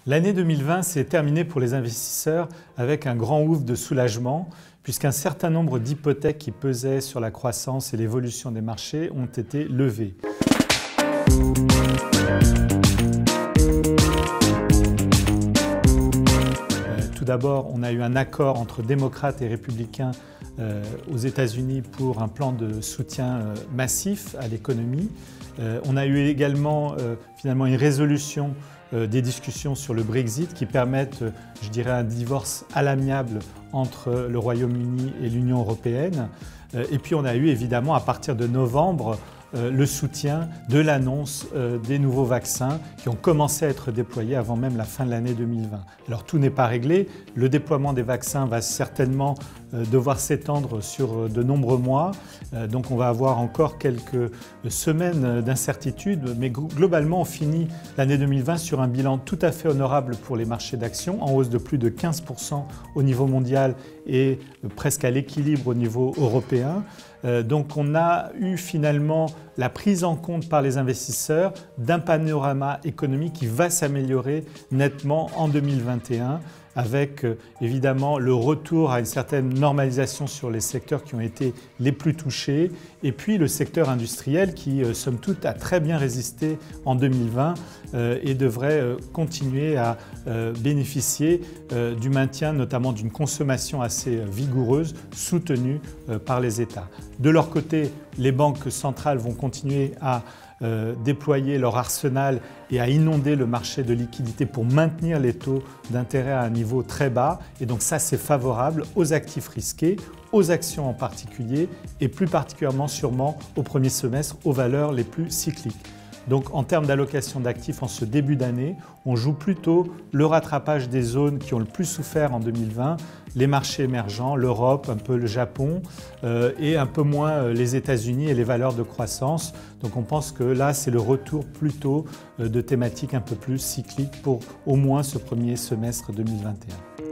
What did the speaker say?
L'année 2020 s'est terminée pour les investisseurs avec un grand ouf de soulagement, puisqu'un certain nombre d'hypothèques qui pesaient sur la croissance et l'évolution des marchés ont été levées. Tout d'abord, on a eu un accord entre démocrates et républicains aux États-Unis pour un plan de soutien massif à l'économie. On a eu également finalement une résolution des discussions sur le Brexit qui permettent, je dirais, un divorce à l'amiable entre le Royaume-Uni et l'Union européenne. Et puis on a eu évidemment à partir de novembre le soutien de l'annonce des nouveaux vaccins qui ont commencé à être déployés avant même la fin de l'année 2020. Alors tout n'est pas réglé, le déploiement des vaccins va certainement devoir s'étendre sur de nombreux mois, donc on va avoir encore quelques semaines d'incertitude, mais globalement on finit l'année 2020 sur un bilan tout à fait honorable pour les marchés d'actions, en hausse de plus de 15% au niveau mondial et presque à l'équilibre au niveau européen. Donc on a eu finalement la prise en compte par les investisseurs d'un panorama économique qui va s'améliorer nettement en 2021 avec évidemment le retour à une certaine normalisation sur les secteurs qui ont été les plus touchés et puis le secteur industriel qui, somme toute, a très bien résisté en 2020 et devrait continuer à bénéficier du maintien notamment d'une consommation assez vigoureuse soutenue par les États. De leur côté, les banques centrales vont continuer à déployer leur arsenal et à inonder le marché de liquidités pour maintenir les taux d'intérêt à un niveau très bas. Et donc ça, c'est favorable aux actifs risqués, aux actions en particulier et plus particulièrement sûrement au premier semestre aux valeurs les plus cycliques. Donc en termes d'allocation d'actifs en ce début d'année, on joue plutôt le rattrapage des zones qui ont le plus souffert en 2020, les marchés émergents, l'Europe, un peu le Japon et un peu moins les États-Unis et les valeurs de croissance. Donc on pense que là, c'est le retour plutôt de thématiques un peu plus cycliques pour au moins ce premier semestre 2021.